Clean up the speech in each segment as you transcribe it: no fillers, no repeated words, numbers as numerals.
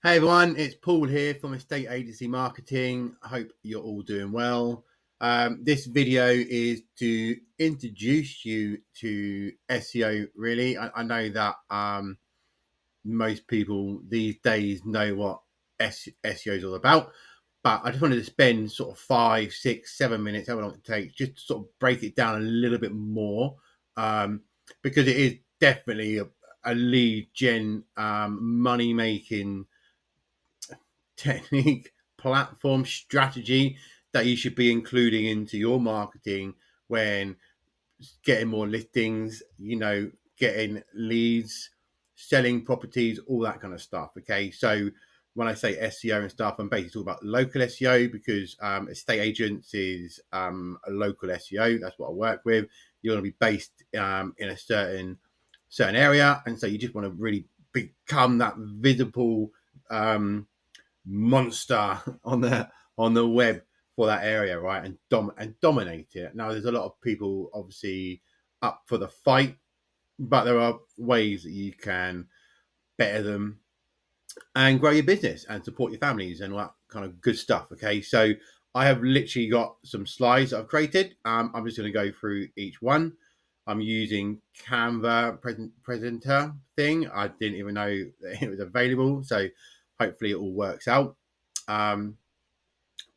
Hey everyone, it's Paul here from Estate Agency Marketing. I hope you're all doing well. This video is to introduce you to SEO. Really, I know that most people these days know what SEO is all about, but I just wanted to spend sort of 5, 6, 7 minutes, however long it takes, just to sort of break it down a little bit more, because it is definitely a lead gen money making technique, platform, strategy that you should be including into your marketing when getting more listings, getting leads, selling properties, all that kind of stuff. Okay. So when I say SEO and stuff, I'm basically talking about local SEO because estate agents is a local SEO. That's what I work with. You're going to be based in a certain area. And so you just want to really become that visible monster on the web for that area, right? And dominate it. Now, there's a lot of people obviously up for the fight, but there are ways that you can better them and grow your business and support your families and all that kind of good stuff. Okay, so I have literally got some slides that I've created. I'm just going to go through each one. I'm using Canva presenter thing. I didn't even know that it was available, so hopefully it all works out. But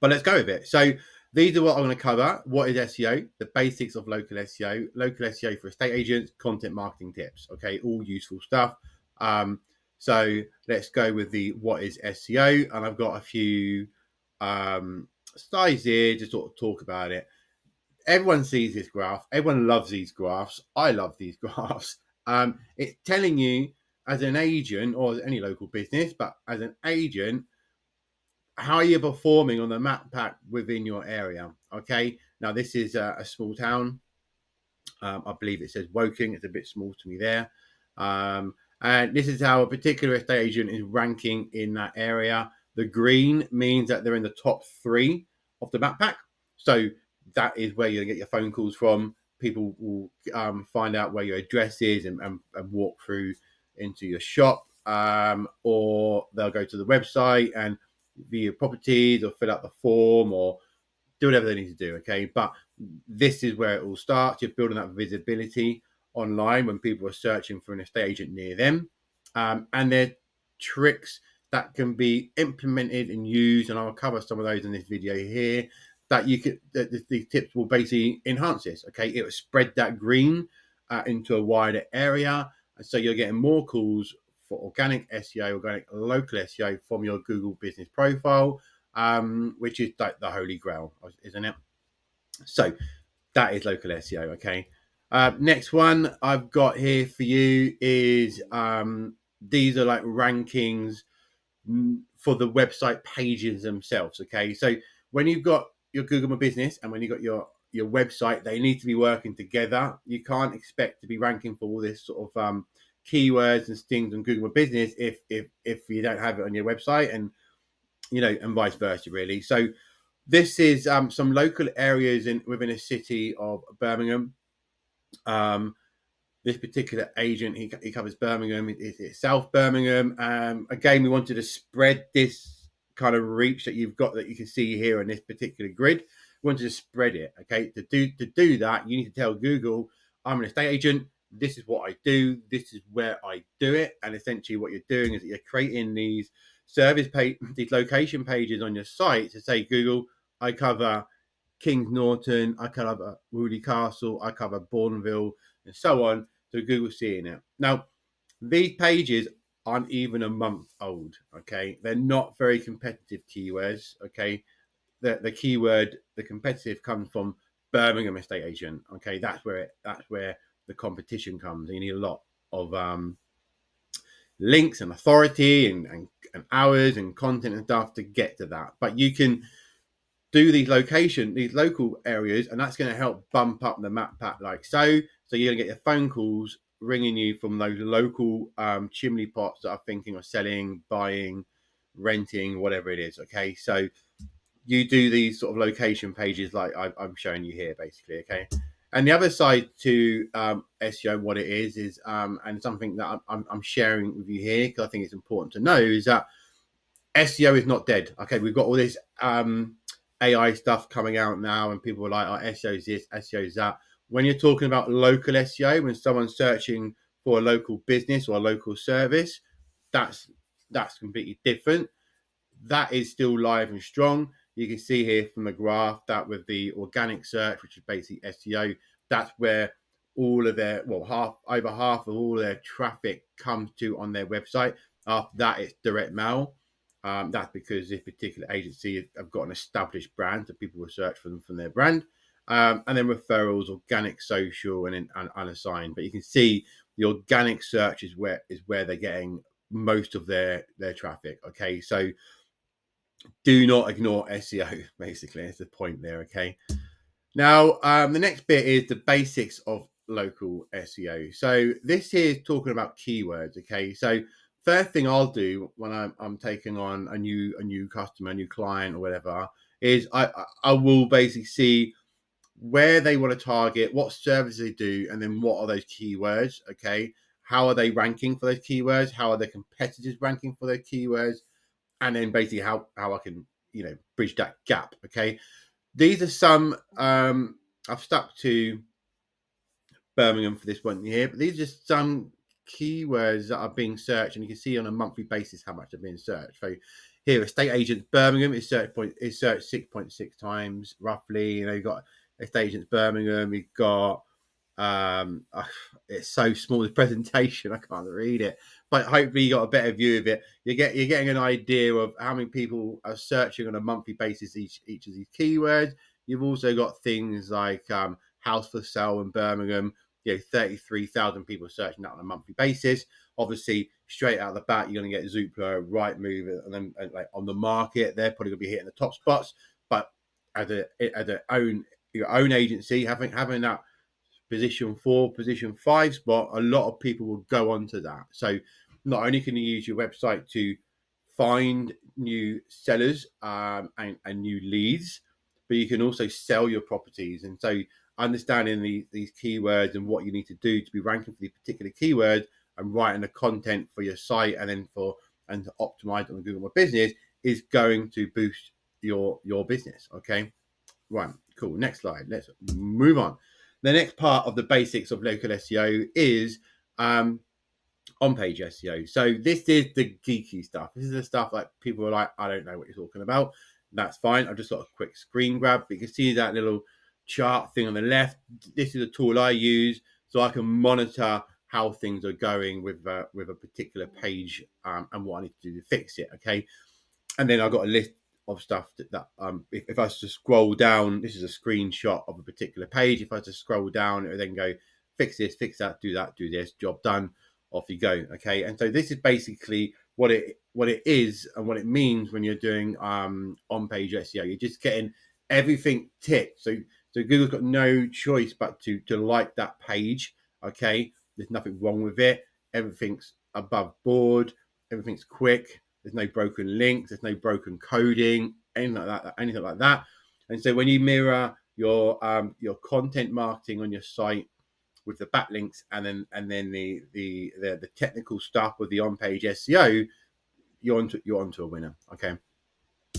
let's go with it. So these are what I'm going to cover. What is SEO? The basics of local SEO. Local SEO for estate agents, content marketing tips. Okay, all useful stuff. So let's go with the what is SEO. And I've got a few slides here to sort of talk about it. Everyone sees this graph. Everyone loves these graphs. I love these graphs. It's telling you as an agent or as any local business, but as an agent, how you're performing on the map pack within your area. Okay, now this is a small town. I believe it says Woking. It's a bit small to me there. And this is how a particular estate agent is ranking in that area. The green means that they're in the top 3 of the map pack. So that is where you're going to get your phone calls from. People will find out where your address is and walk through into your shop, or they'll go to the website and view your properties or fill out the form or do whatever they need to do. Okay, but this is where it all starts. You're building that visibility online when people are searching for an estate agent near them, and there's tricks that can be implemented and used, and I'll cover some of those in this video here. That you could, these tips will basically enhance this. Okay, it will spread that green into a wider area, and so you're getting more calls for organic SEO, organic local SEO from your Google business profile, which is like the holy grail, isn't it? So that is local SEO. Okay. Next one I've got here for you is these are like rankings for the website pages themselves. Okay. So when you've got your Google My Business and when you've got your website, they need to be working together. You can't expect to be ranking for all this sort of keywords and things on Google My Business if you don't have it on your website, and and vice versa, really. So this is some local areas within a city of Birmingham. This particular agent, he covers Birmingham. It's South Birmingham. Again, we wanted to spread this kind of reach that you've got, that you can see here in this particular grid. We wanted to spread it. Okay, to do that, you need to tell Google, I'm an estate agent. This is what I do. This is where I do it. And essentially, what you're doing is that you're creating these these location pages on your site to say, Google, I cover Kings Norton, I cover Woolly Castle, I cover Bourneville, and so on. So Google's seeing it. Now, these pages aren't even a month old. Okay, they're not very competitive keywords. Okay, the keyword, the competitive, comes from Birmingham estate agent. Okay, that's where the competition comes. You need a lot of links and authority and hours and content and stuff to get to that. But you can do these local areas, and that's going to help bump up the map pack like so. So you're going to get your phone calls ringing you from those local chimney pots that are thinking of selling, buying, renting, whatever it is. Okay, so you do these sort of location pages like I'm showing you here, basically. Okay, and the other side to SEO, what it is and something that I'm sharing with you here because I think it's important to know, is that SEO is not dead. Okay, we've got all this AI stuff coming out now, and people are like, "Oh, SEO is this, SEO is that." When you're talking about local SEO, when someone's searching for a local business or a local service, that's completely different. That is still live and strong. You can see here from the graph that with the organic search, which is basically SEO, that's where all of their over half of all their traffic comes to on their website. After that, it's direct mail. That's because this particular agency have got an established brand, so people will search for them from their brand. And then referrals, organic, social, and unassigned. But you can see the organic search is where they're getting most of their traffic. Okay, so do not ignore SEO. Basically, is the point there. Okay. Now, the next bit is the basics of local SEO. So this here is talking about keywords. Okay. So first thing I'll do when I'm taking on a new customer, a new client, or whatever, is I will basically see where they want to target, what services they do, and then what are those keywords. Okay. How are they ranking for those keywords? How are their competitors ranking for those keywords? And then basically how I can bridge that gap. Okay, these are some I've stuck to Birmingham for this one here, but these are just some keywords that are being searched, and you can see on a monthly basis how much they're being searched. So here, estate agents Birmingham is searched 6.6 times roughly. You've got estate agents Birmingham, you've got um, it's so small, the presentation, I can't read it, but hopefully you got a better view of it. You're getting an idea of how many people are searching on a monthly basis each of these keywords. You've also got things like house for sale in Birmingham. 33,000 people searching that on a monthly basis. Obviously, straight out of the bat, you're going to get Zoopla, Rightmove, and then like on the market, they're probably going to be hitting the top spots. But as your own agency, having that position 4, position 5 spot, a lot of people will go onto that. So not only can you use your website to find new sellers and new leads, but you can also sell your properties. And so understanding these keywords and what you need to do to be ranking for these particular keywords and writing the content for your site and to optimize on Google My Business is going to boost your business. Okay. Right, cool. Next slide. Let's move on. The next part of the basics of local SEO is on-page SEO. So this is the geeky stuff. This is the stuff like people are like, I don't know what you're talking about. That's fine. I've just got a quick screen grab. But you can see that little chart thing on the left. This is a tool I use so I can monitor how things are going with a particular page and what I need to do to fix it. Okay, and then I've got a list of stuff that if I was to scroll down, this is a screenshot of a particular page. If I was to scroll down, it would then go fix this, fix that, do this, job done, off you go. Okay, and so this is basically what it is and what it means when you're doing on-page SEO. You're just getting everything ticked. So Google's got no choice but to like that page. Okay, there's nothing wrong with it. Everything's above board. Everything's quick. There's no broken links. There's no broken coding. Anything like that. And so when you mirror your content marketing on your site with the backlinks and then the technical stuff with the on-page SEO, you're onto a winner. Okay.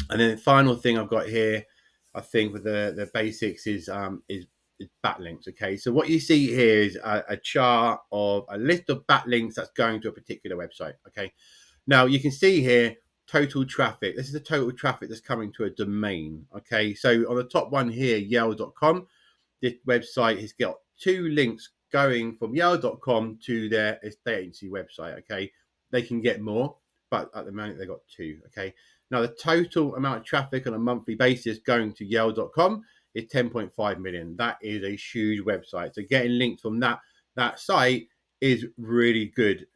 And then the final thing I've got here, I think with the basics is backlinks. Okay, so what you see here is a chart of a list of backlinks that's going to a particular website. Okay, now you can see here total traffic. This is the total traffic that's coming to a domain. Okay, so on the top one here, Yale.com, this website has got 2 links going from Yale.com to their estate agency website. Okay, they can get more, but at the moment they've got 2. Okay, now the total amount of traffic on a monthly basis going to Yale.com is 10.5 million. That is a huge website. So getting links from that site is really good.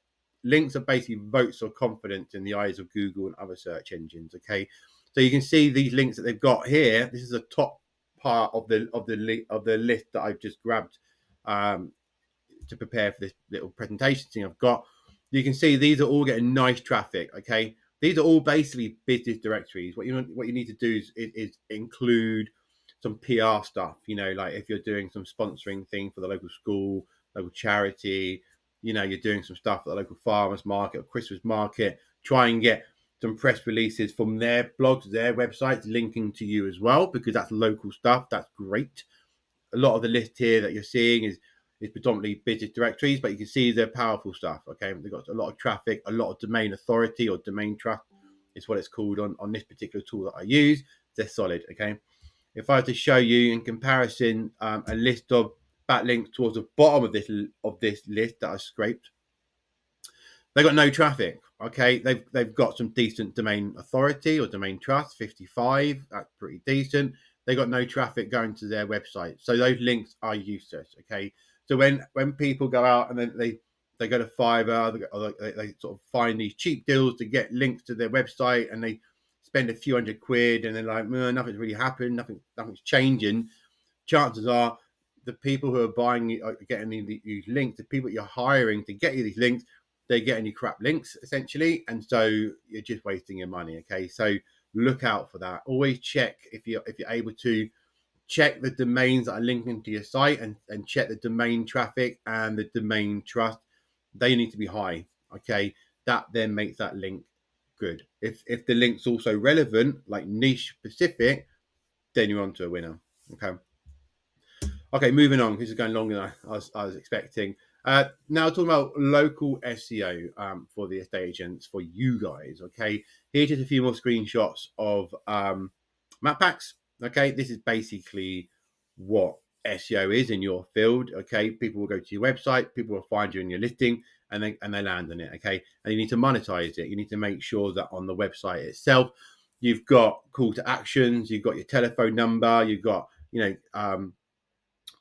Links are basically votes of confidence in the eyes of Google and other search engines. Okay, so you can see these links that they've got here. This is the top part of the list that I've just grabbed to prepare for this little presentation thing I've got. You can see these are all getting nice traffic. Okay, these are all basically business directories. What you need to do is include some PR stuff. Like if you're doing some sponsoring thing for the local school, local charity, you're doing some stuff at the local farmers market or Christmas market. Try and get some press releases from their blogs, their websites, linking to you as well, because that's local stuff. That's great. A lot of the list here that you're seeing is predominantly business directories, but you can see they're powerful stuff. Okay, they've got a lot of traffic, a lot of domain authority or domain trust is what it's called on this particular tool that I use. They're solid. Okay, if I were to show you in comparison a list of backlinks towards the bottom of this list that I scraped, they got no traffic. Okay, they've got some decent domain authority or domain trust, 55. That's pretty decent. They got no traffic going to their website, so those links are useless. Okay, so when people go out and then they go to Fiverr, they sort of find these cheap deals to get links to their website, and they spend a few £100, and they're like, nothing's really happened, nothing's changing. Chances are the people who are buying are getting these links, the people you're hiring to get you these links, they're getting you crap links essentially, and so you're just wasting your money. Okay, so look out for that. Always check if you're able to check the domains that are linking to your site, and check the domain traffic and the domain trust. They need to be high. Okay, that then makes that link good. If the link's also relevant, like niche specific, then you're on to a winner. Okay, moving on. This is going longer than I was expecting. Now talking about local SEO for the estate agents, for you guys. Okay, here's just a few more screenshots of map packs. Okay, this is basically what SEO is in your field. Okay, people will go to your website, people will find you in your listing, and they land on it. Okay, and you need to monetize it. You need to make sure that on the website itself, you've got call to actions, you've got your telephone number, you've got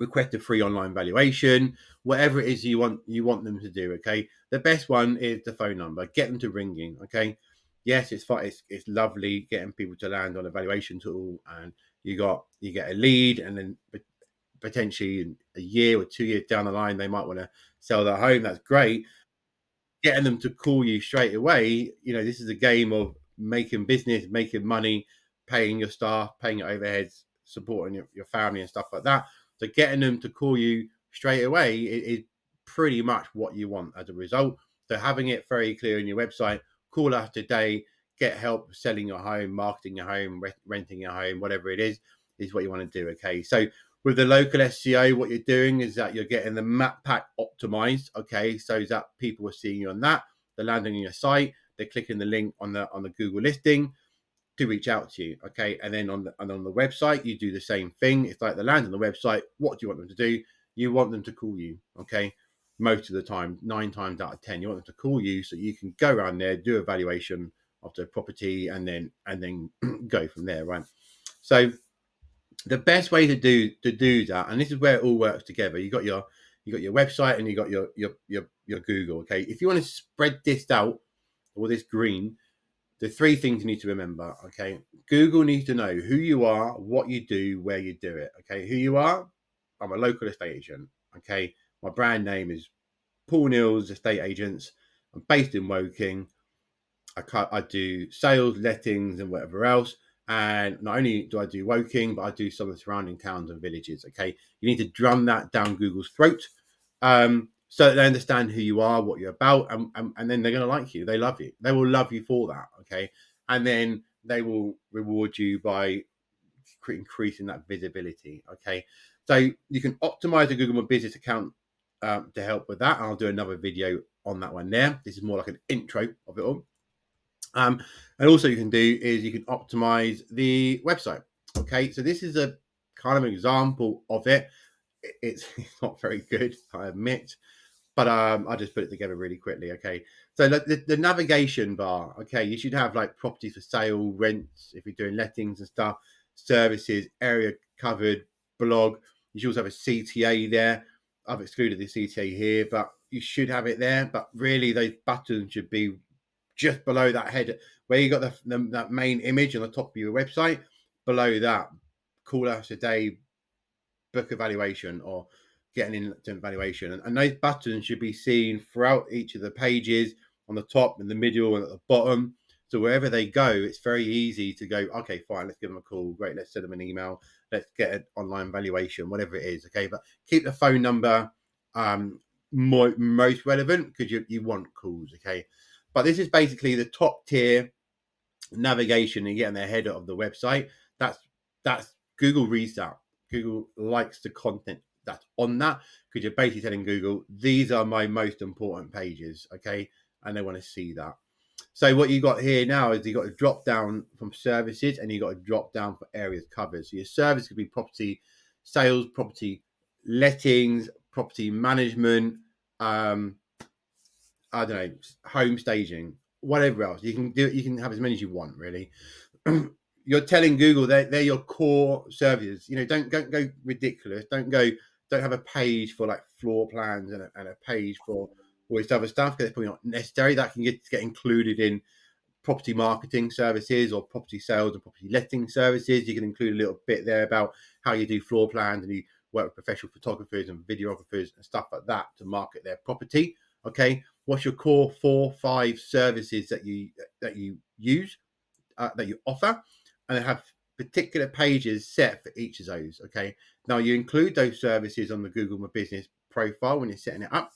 request a free online valuation, whatever it is you want them to do. Okay, the best one is the phone number. Get them to ringing. Okay, yes, it's fine. It's lovely getting people to land on a valuation tool, and you get a lead, and then potentially a year or 2 years down the line they might want to sell their home. That's great. Getting them to call you straight away, this is a game of making business, making money, paying your staff, paying your overheads, supporting your family and stuff like that. So getting them to call you straight away is pretty much what you want as a result. So having it very clear in your website, call us today, get help selling your home, marketing your home, renting your home, whatever it is what you want to do. Okay, so with the local SEO, what you're doing is that you're getting the map pack optimized. Okay, so that people are seeing you on that, they're landing on your site, they're clicking the link on the Google listing to reach out to you. Okay, and then on the website, you do the same thing. It's like they land on the website. What do you want them to do? You want them to call you. Okay, most of the time, 9 times out of 10, you want them to call you so you can go around there, do a valuation of the property, and then go from there. Right. So the best way to do that, and this is where it all works together. You got your website and you got your Google. Okay, if you want to spread this out, or this green, the 3 things you need to remember. Okay, Google needs to know who you are, what you do, where you do it. Okay, who you are. I'm a local estate agent. Okay, my brand name is Paul Neal's Estate Agents. I'm based in Woking. I do sales, lettings, and whatever else. And not only do I do Woking, but I do some of the surrounding towns and villages. Okay, you need to drum that down Google's throat, so that they understand who you are, what you're about, and then they're going to like you. They love you. They will love you for that. Okay, and then they will reward you by increasing that visibility. Okay, so you can optimize a Google My Business account to help with that. I'll do another video on that one there. This is more like an intro of it all. And also you can do is you can optimize the website. Okay, so this is a kind of example of it. It's not very good, I admit, but I just put it together really quickly. Okay, so the navigation bar. Okay, you should have like properties for sale, rents if you're doing lettings and stuff, services, area covered, blog. You should also have a CTA there. I've excluded the CTA here, but you should have it there. But really, those buttons should be just below that head where you got that main image on the top of your website. Below that, call us a day, book evaluation, or getting into evaluation. And those buttons should be seen throughout each of the pages, on the top, in the middle, and at the bottom. So wherever they go, it's very easy to go, okay, fine, let's give them a call. Great, let's send them an email. Let's get an online valuation, whatever it is. Okay, but keep the phone number most relevant because you want calls. Okay, but this is basically the top tier navigation and getting their header of the website. That's Google reads that. Google likes the content that's on that, because you're basically telling Google, these are my most important pages, okay? And they want to see that. So what you got here now is you got a drop down from services, and you got a drop down for areas covered. So your service could be property sales, property lettings, property management, I don't know, home staging, whatever else. You can do. You can have as many as you want, really. You're telling Google they're your core services. You know, don't go ridiculous. Don't have a page for like floor plans and a page for all this other stuff, because it's probably not necessary. That can get included in property marketing services or property sales and property letting services. You can include a little bit there about how you do floor plans, and you work with professional photographers and videographers and stuff like that to market their property. Okay, what's your core 4-5 services that you use, that you offer, and have particular pages set for each of those. Okay, now you include those services on the Google My Business profile when you're setting it up,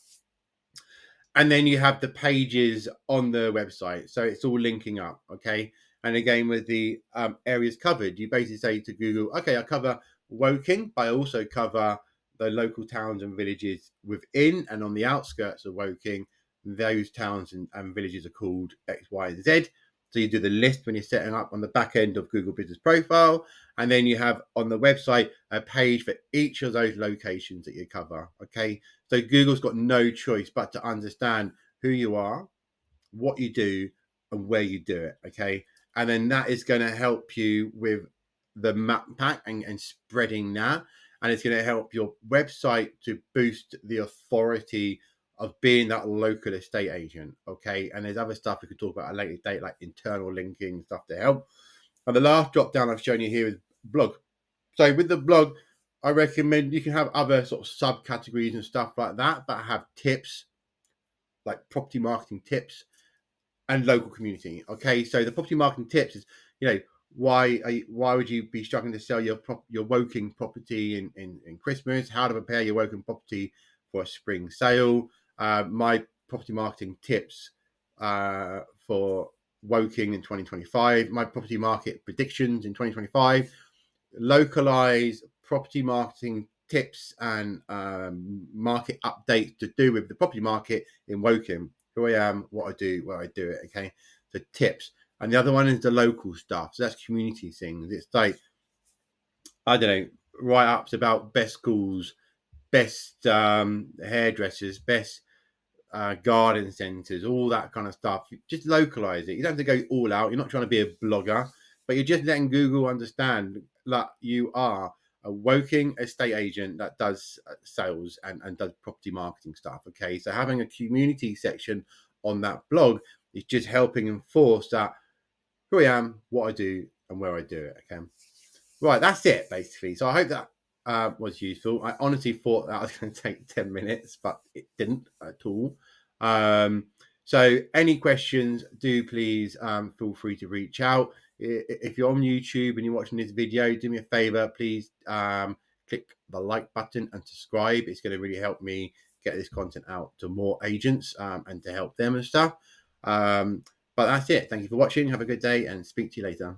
and then you have the pages on the website, so it's all linking up. Okay, and again with the areas covered, you basically say to Google, okay, I cover Woking, but I also cover the local towns and villages within and on the outskirts of Woking. Those towns and villages are called X, Y, and Z. So you do the list when you're setting up on the back end of Google Business Profile, and then you have on the website a page for each of those locations that you cover. Okay, so Google's got no choice but to understand who you are, what you do, and where you do it. Okay, and then that is going to help you with the map pack and spreading that, and it's going to help your website to boost the authority of being that local estate agent. Okay, and there's other stuff we could talk about at a later date, like internal linking stuff to help. And the last drop down I've shown you here is blog. So with the blog, I recommend you can have other sort of subcategories and stuff like that, but have tips like property marketing tips and local community. Okay, so the property marketing tips is, you know, why would you be struggling to sell your Woking property in Christmas? How to prepare your Woking property for a spring sale? My property marketing tips for Woking in 2025. My property market predictions in 2025. Localized property marketing tips and market updates to do with the property market in Woking. Who I am, what I do, where I do it. Okay, so tips. And the other one is the local stuff. So that's community things. It's like, I don't know, write ups about best schools, best hairdressers, best garden centres, all that kind of stuff. Just localize it. You don't have to go all out. You're not trying to be a blogger, but you're just letting Google understand that you are a Woking estate agent that does sales and does property marketing stuff. Okay, so having a community section on that blog is just helping enforce that who I am, what I do, and where I do it. Okay. Right, that's it basically. So I hope that was useful. I honestly thought that was going to take 10 minutes, but it didn't at all. So any questions, do please feel free to reach out. If you're on YouTube and you're watching this video, do me a favor, please click the like button and subscribe. It's going to really help me get this content out to more agents and to help them and stuff. But that's it. Thank you for watching. Have a good day and speak to you later.